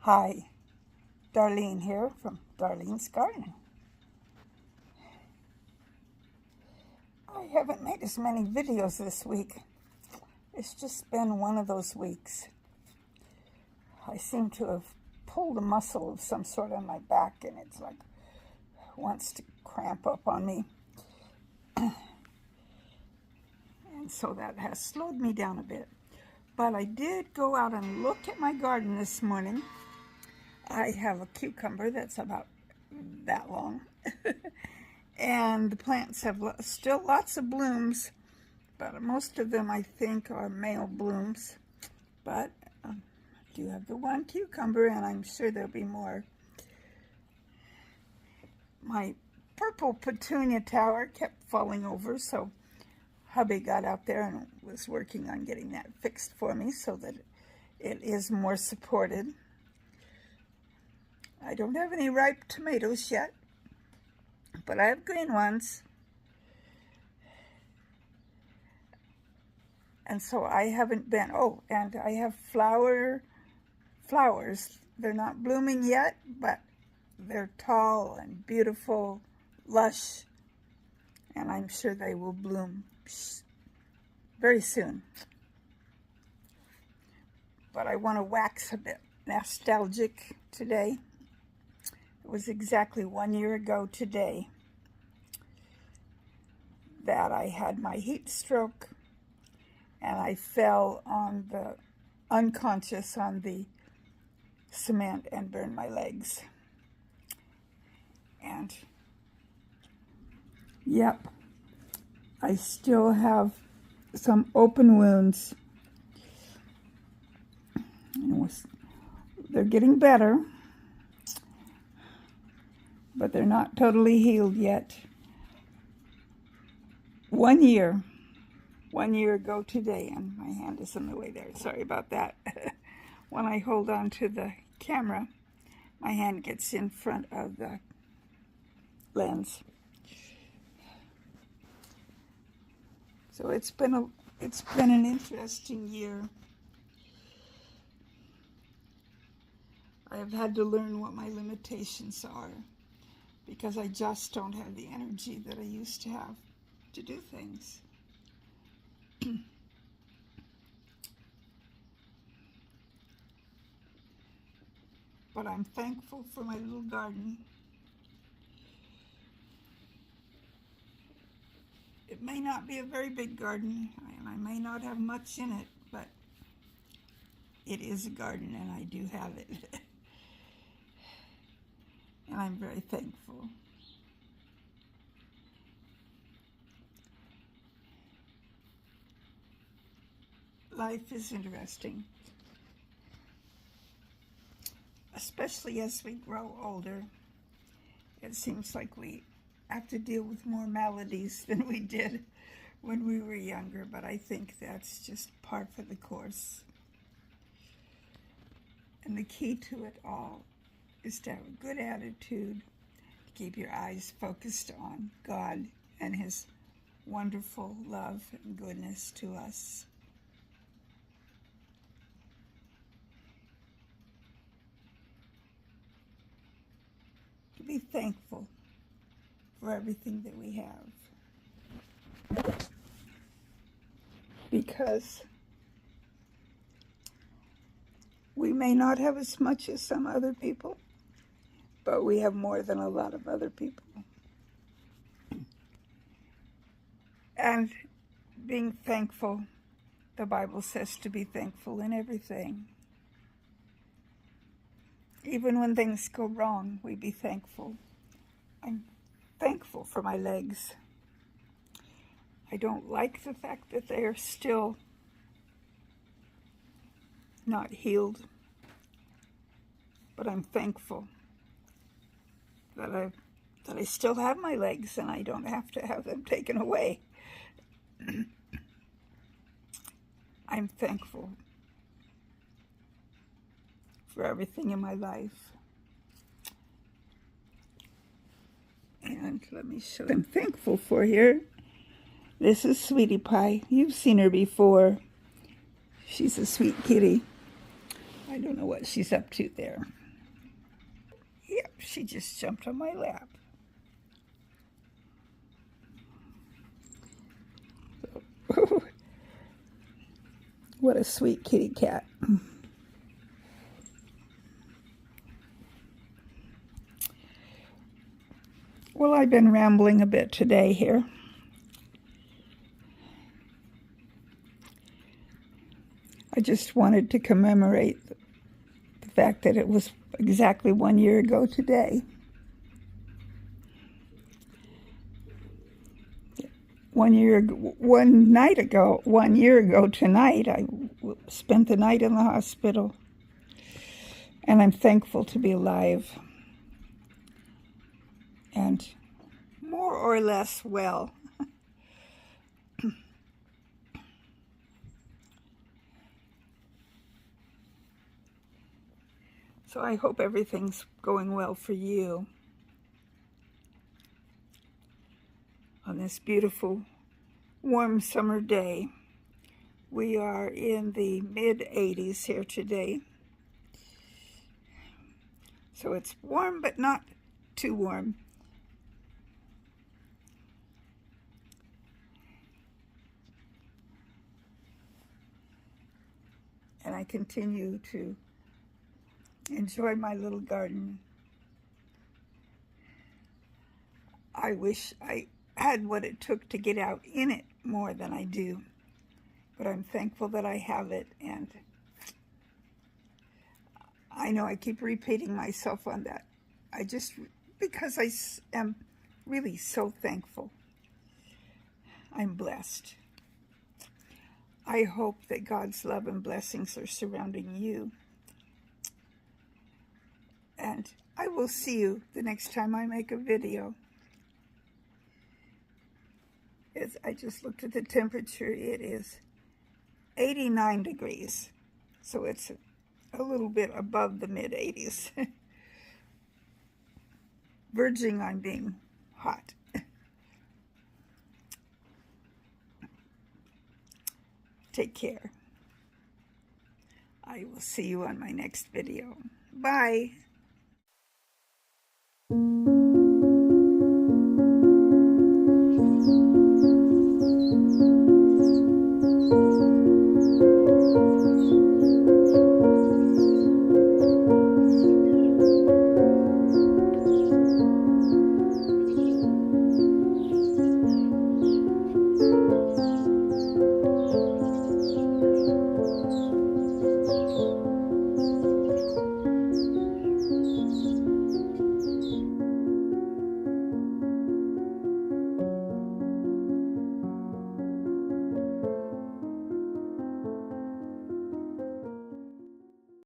Hi, Darlene here from Darlene's Garden. I haven't made as many videos this week. It's just been one of those weeks. I seem to have pulled a muscle of some sort on my back and it's like wants to cramp up on me. And so that has slowed me down a bit. But I did go out and look at my garden this morning. I have a cucumber that's about that long. And the plants have still lots of blooms, but most of them I think are male blooms. But I do have the one cucumber, and I'm sure there'll be more. My purple petunia tower kept falling over, so hubby got out there and was working on getting that fixed for me so that it is more supported. I don't have any ripe tomatoes yet, but I have green ones. And so I haven't been, and I have flowers. They're not blooming yet, but they're tall and beautiful, lush, and I'm sure they will bloom very soon. But I want to wax a bit nostalgic today. It was exactly 1 year ago today that I had my heat stroke and I fell on the unconscious on the cement and burned my legs. And yep, I still have some open wounds. They're getting better, but they're not totally healed yet. 1 year ago today, and my hand is in the way there. Sorry about that. When I hold on to the camera, my hand gets in front of the lens. So it's been an interesting year. I have had to learn what my limitations are because I just don't have the energy that I used to have to do things. But I'm thankful for my little garden. It may not be a very big garden, and I may not have much in it, but it is a garden, and I do have it. And I'm very thankful. Life is interesting, especially as we grow older. It seems like we have to deal with more maladies than we did when we were younger, but I think that's just par for the course. And the key to it all is to have a good attitude, to keep your eyes focused on God and His wonderful love and goodness to us. To be thankful for everything that we have. Because we may not have as much as some other people, but we have more than a lot of other people. And being thankful, the Bible says to be thankful in everything. Even when things go wrong, we be thankful. I'm thankful for my legs. I don't like the fact that they are still not healed, but I'm thankful that I still have my legs and I don't have to have them taken away. I'm thankful for everything in my life. And let me show you what I'm thankful for here. This is Sweetie Pie. You've seen her before. She's a sweet kitty. I don't know what she's up to there. Yep, she just jumped on my lap. What a sweet kitty cat. Well, I've been rambling a bit today here. I just wanted to commemorate the fact that it was exactly 1 year ago today. 1 year, 1 year ago tonight, I spent the night in the hospital. And I'm thankful to be alive and more or less well. So I hope everything's going well for you on this beautiful, warm summer day. We are in the mid-80s here today. So it's warm, but not too warm. And I continue to enjoy my little garden. I wish I had what it took to get out in it more than I do. But I'm thankful that I have it, and I know I keep repeating myself on that. Because I am really so thankful. I'm blessed. I hope that God's love and blessings are surrounding you. And I will see you the next time I make a video. I just looked at the temperature. It is 89 degrees. So it's a little bit above the mid-80s. Verging on being hot. Take care. I will see you on my next video. Bye.